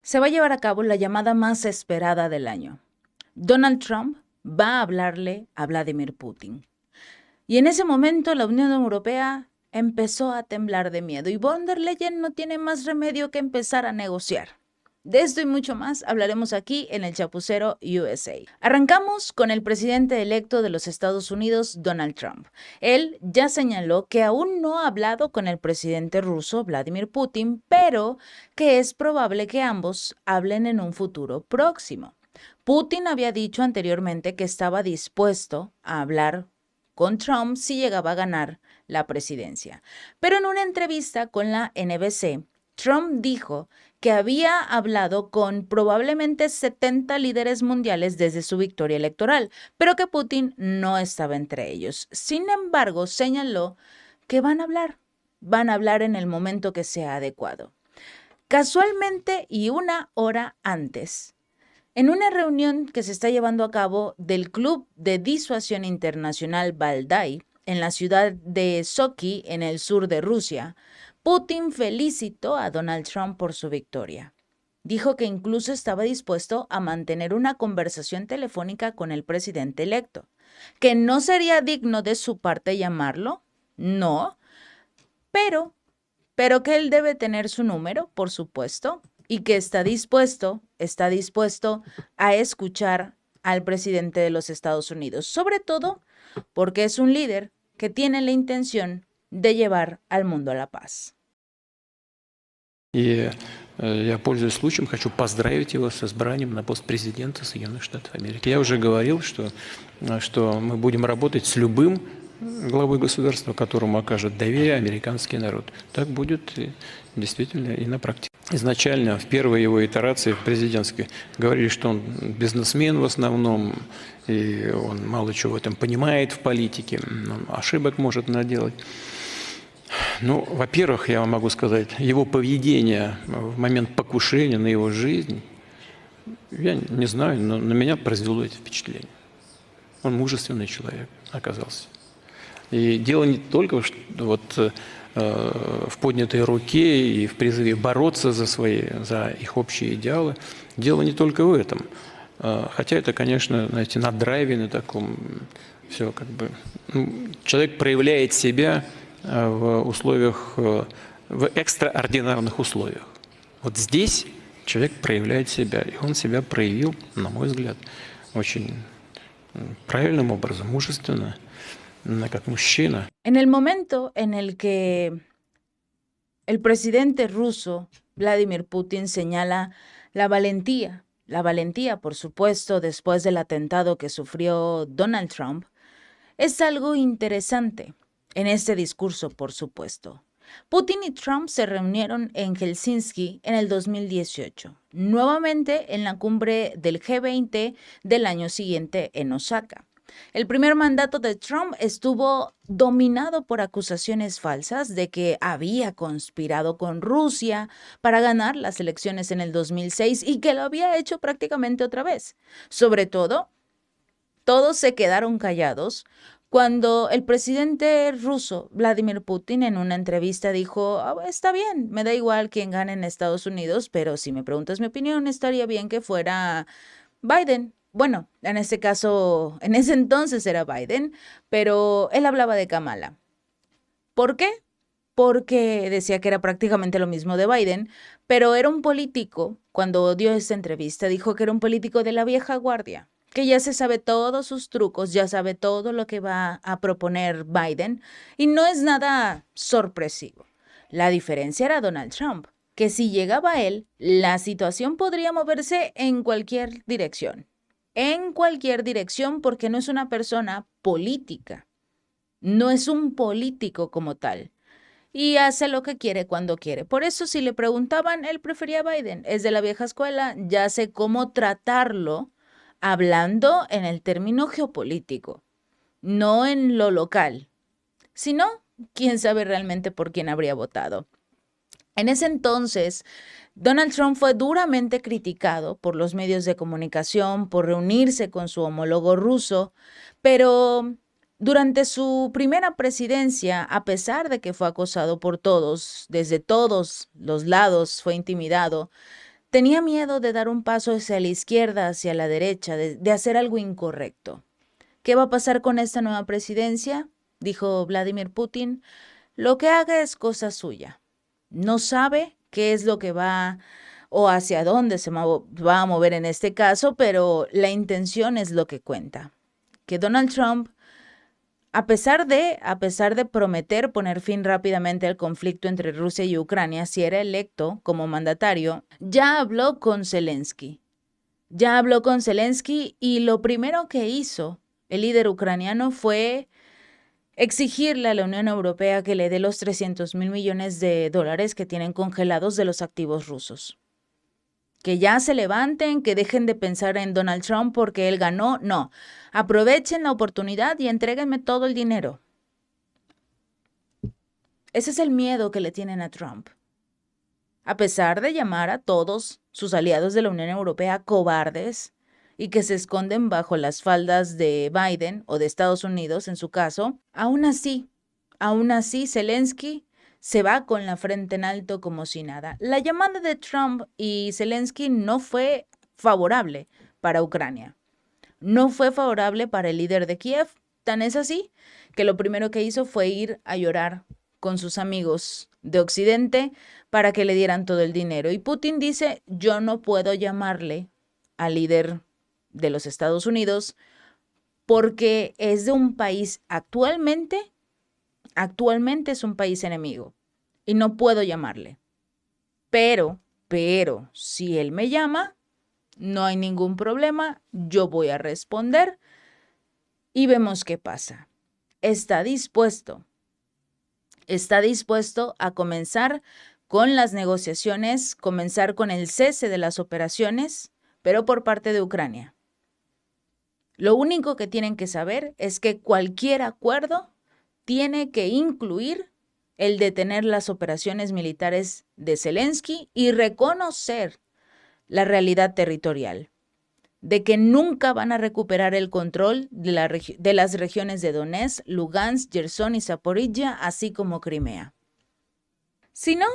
Se va a llevar a cabo la llamada más esperada del año. Donald Trump va a hablarle a Vladimir Putin. Y en ese momento la Unión Europea empezó a temblar de miedo y von der Leyen no tiene más remedio que empezar a negociar. De esto y mucho más hablaremos aquí en el Chapucero USA. Arrancamos con el presidente electo de los Estados Unidos, Donald Trump. Él ya señaló que aún no ha hablado con el presidente ruso, Vladimir Putin, pero que es probable que ambos hablen en un futuro próximo. Putin había dicho anteriormente que estaba dispuesto a hablar con Trump si llegaba a ganar la presidencia. Pero en una entrevista con la NBC, Trump dijo que había hablado con probablemente 70 líderes mundiales desde su victoria electoral, pero que Putin no estaba entre ellos. Sin embargo, señaló que van a hablar en el momento que sea adecuado. Casualmente y una hora antes, en una reunión que se está llevando a cabo del Club de Disuasión Internacional Valdai, en la ciudad de Sochi, en el sur de Rusia, Putin felicitó a Donald Trump por su victoria. Dijo que incluso estaba dispuesto a mantener una conversación telefónica con el presidente electo. ¿Que no sería digno de su parte llamarlo? No, pero que él debe tener su número, por supuesto, y que está dispuesto a escuchar al presidente de los Estados Unidos, sobre todo porque es un líder que tiene la intención de llevar al mundo a la paz. И я, пользуясь случаем, хочу поздравить его с избранием на пост президента Соединенных Штатов Америки. Я уже говорил, что мы будем работать с любым главой государства, которому окажет доверие американский народ. Так будет действительно и на практике. Изначально, в первой его итерации президентской, говорили, что он бизнесмен в основном, и он мало чего в этом понимает в политике, ошибок может наделать. Ну, во-первых, я вам могу сказать, его поведение в момент покушения на его жизнь, я не знаю, но на меня произвело это впечатление. Он мужественный человек оказался. И дело не только в поднятой руке и в призыве бороться за их общие идеалы. Дело не только в этом. Хотя это, конечно, знаете, на драйве, на таком, все как бы... человек проявляет себя в условиях, в экстраординарных условиях. Вот здесь человек проявляет себя, и он себя проявил, на мой взгляд, очень правильным образом, мужественно, как мужчина. En el momento en el que el presidente ruso, Vladimir Putin, señala la valentía, por supuesto, después del atentado que sufrió Donald Trump, es algo interesante. En este discurso, por supuesto. Putin y Trump se reunieron en Helsinki en el 2018, nuevamente en la cumbre del G20 del año siguiente en Osaka. El primer mandato de Trump estuvo dominado por acusaciones falsas de que había conspirado con Rusia para ganar las elecciones en el 2006 y que lo había hecho prácticamente otra vez. Sobre todo, todos se quedaron callados cuando el presidente ruso, Vladimir Putin, en una entrevista dijo, está bien, me da igual quién gane en Estados Unidos, pero si me preguntas mi opinión, estaría bien que fuera Biden. Bueno, en este caso, en ese entonces era Biden, pero él hablaba de Kamala. ¿Por qué? Porque decía que era prácticamente lo mismo de Biden, pero era un político, cuando dio esta entrevista, dijo que era un político de la vieja guardia, que ya se sabe todos sus trucos, ya sabe todo lo que va a proponer Biden y no es nada sorpresivo. La diferencia era Donald Trump, que si llegaba él, la situación podría moverse en cualquier dirección. En cualquier dirección porque no es una persona política, no es un político como tal. Y hace lo que quiere cuando quiere. Por eso si le preguntaban, él prefería a Biden. Es de la vieja escuela, ya sé cómo tratarlo hablando en el término geopolítico, no en lo local. Si no, quién sabe realmente por quién habría votado. En ese entonces, Donald Trump fue duramente criticado por los medios de comunicación por reunirse con su homólogo ruso, pero durante su primera presidencia, a pesar de que fue acosado por todos, desde todos los lados fue intimidado, Tenía miedo de dar un paso hacia la izquierda, hacia la derecha, de hacer algo incorrecto. ¿Qué va a pasar con esta nueva presidencia?, dijo Vladimir Putin. Lo que haga es cosa suya. No sabe qué es lo que va o hacia dónde se va a mover en este caso, pero la intención es lo que cuenta. Que Donald Trump, a pesar de prometer poner fin rápidamente al conflicto entre Rusia y Ucrania si era electo como mandatario, ya habló con Zelensky. Y lo primero que hizo el líder ucraniano fue exigirle a la Unión Europea que le dé los 300,000 millones de dólares que tienen congelados de los activos rusos. Que ya se levanten, que dejen de pensar en Donald Trump porque él ganó. No, aprovechen la oportunidad y entréguenme todo el dinero. Ese es el miedo que le tienen a Trump. A pesar de llamar a todos sus aliados de la Unión Europea cobardes y que se esconden bajo las faldas de Biden o de Estados Unidos en su caso, aún así, Zelensky se va con la frente en alto como si nada. La llamada de Trump y Zelensky no fue favorable para Ucrania. No fue favorable para el líder de Kiev. Tan es así que lo primero que hizo fue ir a llorar con sus amigos de Occidente para que le dieran todo el dinero. Y Putin dice, yo no puedo llamarle al líder de los Estados Unidos porque es de un país actualmente es un país enemigo y no puedo llamarle. Pero, si él me llama, no hay ningún problema, yo voy a responder y vemos qué pasa. Está dispuesto a comenzar con las negociaciones, comenzar con el cese de las operaciones, pero por parte de Ucrania. Lo único que tienen que saber es que cualquier acuerdo tiene que incluir el detener las operaciones militares de Zelensky y reconocer la realidad territorial, de que nunca van a recuperar el control de las regiones de Donetsk, Lugansk, Jersón y Zaporilla, así como Crimea. Si no,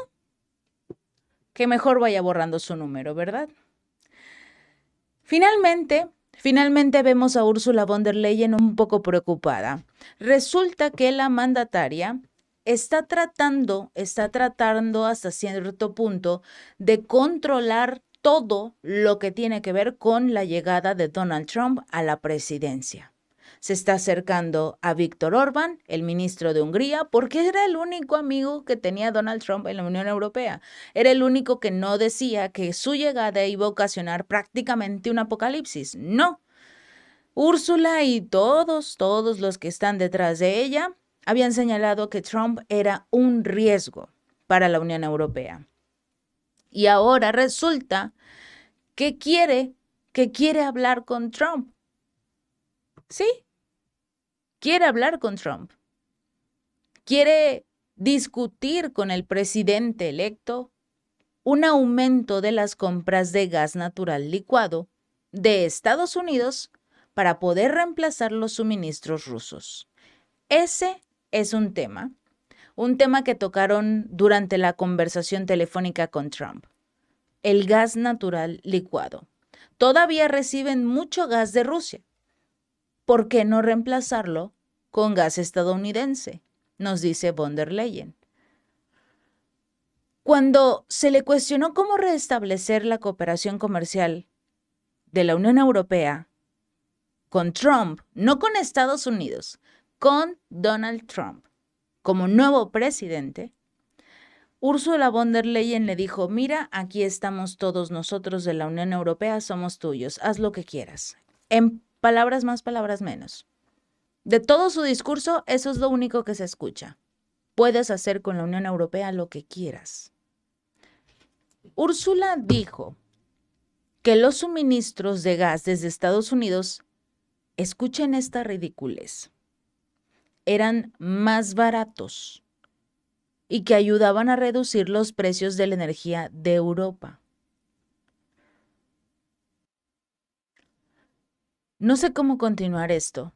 que mejor vaya borrando su número, ¿verdad? Finalmente vemos a Ursula von der Leyen un poco preocupada. Resulta que la mandataria está tratando hasta cierto punto de controlar todo lo que tiene que ver con la llegada de Donald Trump a la presidencia. Se está acercando a Viktor Orbán, el ministro de Hungría, porque era el único amigo que tenía Donald Trump en la Unión Europea. Era el único que no decía que su llegada iba a ocasionar prácticamente un apocalipsis. No. Úrsula y todos los que están detrás de ella habían señalado que Trump era un riesgo para la Unión Europea. Y ahora resulta que quiere hablar con Trump. Sí, quiere hablar con Trump. Quiere discutir con el presidente electo un aumento de las compras de gas natural licuado de Estados Unidos para poder reemplazar los suministros rusos. Ese es un tema que tocaron durante la conversación telefónica con Trump. El gas natural licuado. Todavía reciben mucho gas de Rusia. ¿Por qué no reemplazarlo con gas estadounidense?, nos dice von der Leyen. Cuando se le cuestionó cómo restablecer la cooperación comercial de la Unión Europea con Trump, no con Estados Unidos, con Donald Trump como nuevo presidente, Ursula von der Leyen le dijo, mira, aquí estamos todos nosotros de la Unión Europea, somos tuyos, haz lo que quieras. En palabras más, palabras menos. De todo su discurso, eso es lo único que se escucha. Puedes hacer con la Unión Europea lo que quieras. Úrsula dijo que los suministros de gas desde Estados Unidos, escuchen esta ridiculez, eran más baratos y que ayudaban a reducir los precios de la energía de Europa. No sé cómo continuar esto,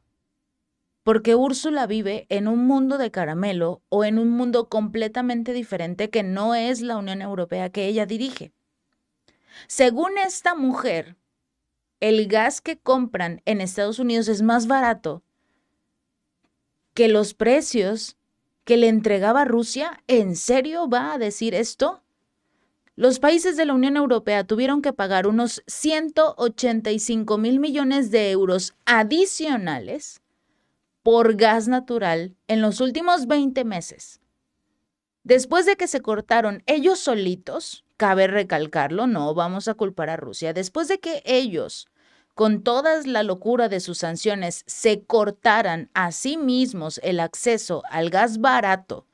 porque Úrsula vive en un mundo de caramelo o en un mundo completamente diferente que no es la Unión Europea que ella dirige. Según esta mujer, el gas que compran en Estados Unidos es más barato que los precios que le entregaba Rusia. ¿En serio va a decir esto? Los países de la Unión Europea tuvieron que pagar unos 185,000 millones de euros adicionales por gas natural en los últimos 20 meses. Después de que se cortaron ellos solitos, cabe recalcarlo, no vamos a culpar a Rusia, después de que ellos, con toda la locura de sus sanciones, se cortaran a sí mismos el acceso al gas barato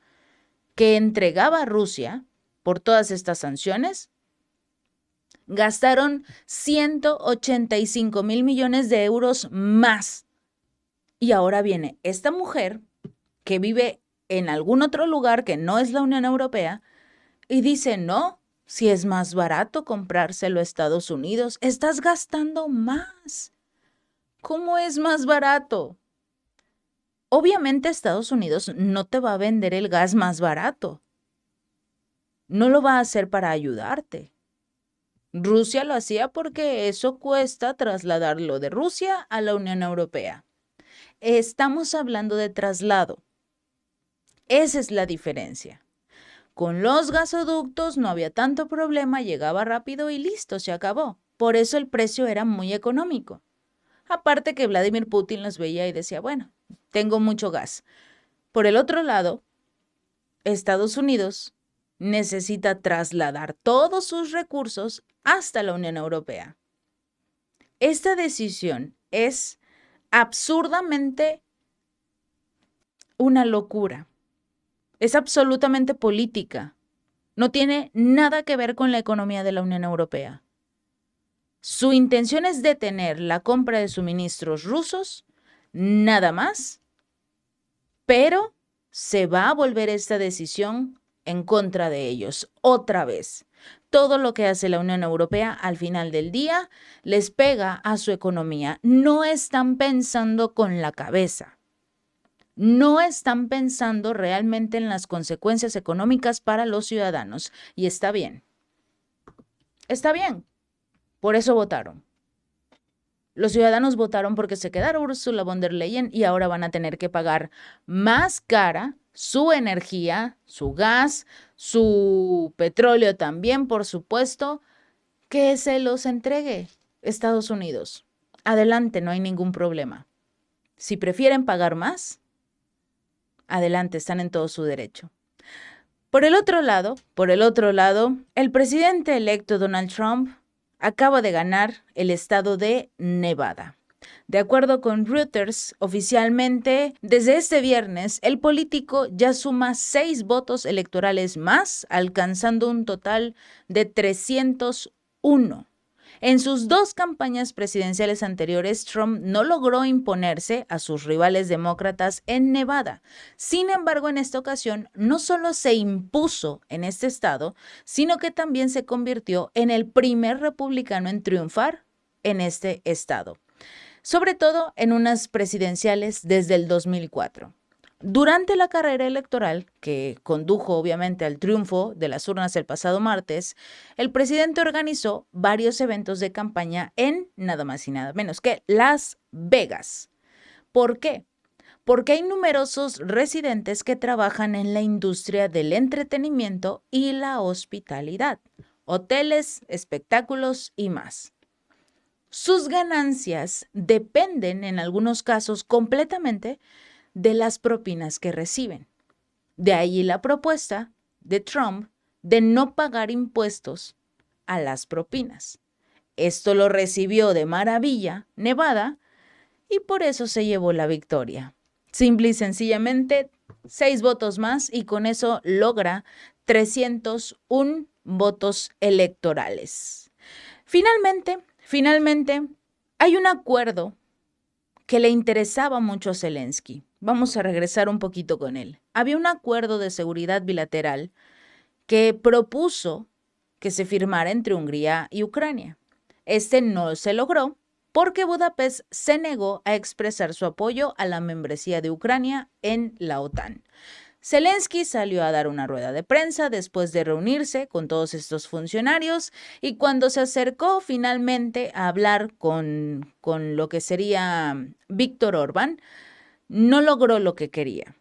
que entregaba Rusia por todas estas sanciones, gastaron 185,000 millones de euros más. Y ahora viene esta mujer que vive en algún otro lugar que no es la Unión Europea y dice, no, si es más barato comprárselo a Estados Unidos, estás gastando más. ¿Cómo es más barato? Obviamente Estados Unidos no te va a vender el gas más barato. No lo va a hacer para ayudarte. Rusia lo hacía porque eso cuesta trasladarlo de Rusia a la Unión Europea. Estamos hablando de traslado. Esa es la diferencia. Con los gasoductos no había tanto problema, llegaba rápido y listo, se acabó. Por eso el precio era muy económico. Aparte que Vladimir Putin los veía y decía, bueno, tengo mucho gas. Por el otro lado, Estados Unidos necesita trasladar todos sus recursos hasta la Unión Europea. Esta decisión es absurdamente una locura. Es absolutamente política. No tiene nada que ver con la economía de la Unión Europea. Su intención es detener la compra de suministros rusos, nada más, pero se va a volver esta decisión en contra de ellos otra vez. Todo lo que hace la Unión Europea al final del día les pega a su economía. No están pensando con la cabeza. No están pensando realmente en las consecuencias económicas para los ciudadanos. Y está bien. Está bien. Por eso votaron. Los ciudadanos votaron porque se quedara Ursula von der Leyen y ahora van a tener que pagar más cara su energía, su gas, su petróleo también, por supuesto, que se los entregue Estados Unidos. Adelante, no hay ningún problema. Si prefieren pagar más, adelante, están en todo su derecho. Por el otro lado, el presidente electo Donald Trump acaba de ganar el estado de Nevada. De acuerdo con Reuters, oficialmente, desde este viernes, el político ya suma 6 votos electorales más, alcanzando un total de 301. En sus 2 campañas presidenciales anteriores, Trump no logró imponerse a sus rivales demócratas en Nevada. Sin embargo, en esta ocasión, no solo se impuso en este estado, sino que también se convirtió en el primer republicano en triunfar en este estado, sobre todo en unas presidenciales desde el 2004. Durante la carrera electoral, que condujo obviamente al triunfo de las urnas el pasado martes, el presidente organizó varios eventos de campaña en nada más y nada menos que Las Vegas. ¿Por qué? Porque hay numerosos residentes que trabajan en la industria del entretenimiento y la hospitalidad, hoteles, espectáculos y más. Sus ganancias dependen en algunos casos completamente de las propinas que reciben. De ahí la propuesta de Trump de no pagar impuestos a las propinas. Esto lo recibió de maravilla Nevada y por eso se llevó la victoria. Simple y sencillamente 6 votos más y con eso logra 301 votos electorales. Finalmente, hay un acuerdo que le interesaba mucho a Zelensky. Vamos a regresar un poquito con él. Había un acuerdo de seguridad bilateral que propuso que se firmara entre Hungría y Ucrania. Este no se logró porque Budapest se negó a expresar su apoyo a la membresía de Ucrania en la OTAN. Zelensky salió a dar una rueda de prensa después de reunirse con todos estos funcionarios y cuando se acercó finalmente a hablar con lo que sería Víctor Orbán, no logró lo que quería.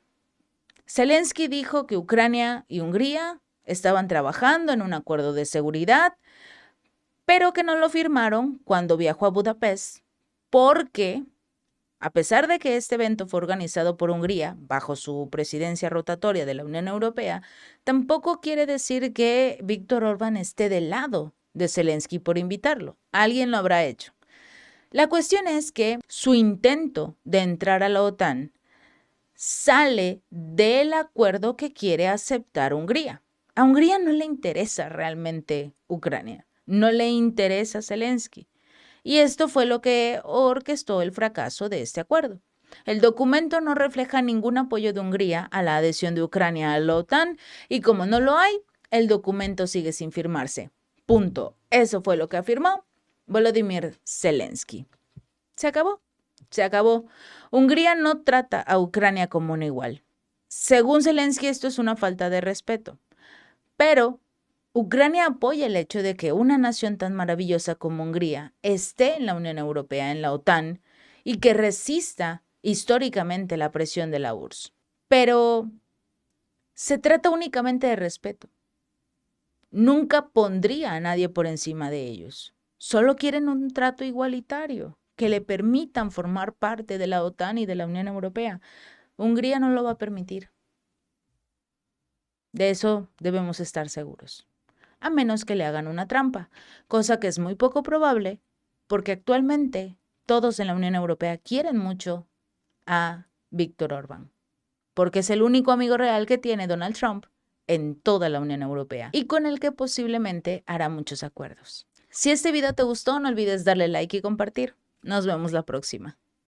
Zelensky dijo que Ucrania y Hungría estaban trabajando en un acuerdo de seguridad, pero que no lo firmaron cuando viajó a Budapest porque, a pesar de que este evento fue organizado por Hungría bajo su presidencia rotatoria de la Unión Europea, tampoco quiere decir que Víctor Orbán esté del lado de Zelensky por invitarlo. Alguien lo habrá hecho. La cuestión es que su intento de entrar a la OTAN sale del acuerdo que quiere aceptar Hungría. A Hungría no le interesa realmente Ucrania, no le interesa Zelensky. Y esto fue lo que orquestó el fracaso de este acuerdo. El documento no refleja ningún apoyo de Hungría a la adhesión de Ucrania a la OTAN y como no lo hay, el documento sigue sin firmarse. Punto. Eso fue lo que afirmó Volodymyr Zelensky. Se acabó. Se acabó. Hungría no trata a Ucrania como un igual. Según Zelensky, esto es una falta de respeto. Pero Ucrania apoya el hecho de que una nación tan maravillosa como Hungría esté en la Unión Europea, en la OTAN, y que resista históricamente la presión de la URSS. Pero se trata únicamente de respeto. Nunca pondría a nadie por encima de ellos. Solo quieren un trato igualitario, que le permitan formar parte de la OTAN y de la Unión Europea. Hungría no lo va a permitir. De eso debemos estar seguros. A menos que le hagan una trampa, cosa que es muy poco probable, porque actualmente todos en la Unión Europea quieren mucho a Víctor Orbán, porque es el único amigo real que tiene Donald Trump en toda la Unión Europea y con el que posiblemente hará muchos acuerdos. Si este video te gustó, no olvides darle like y compartir. Nos vemos la próxima.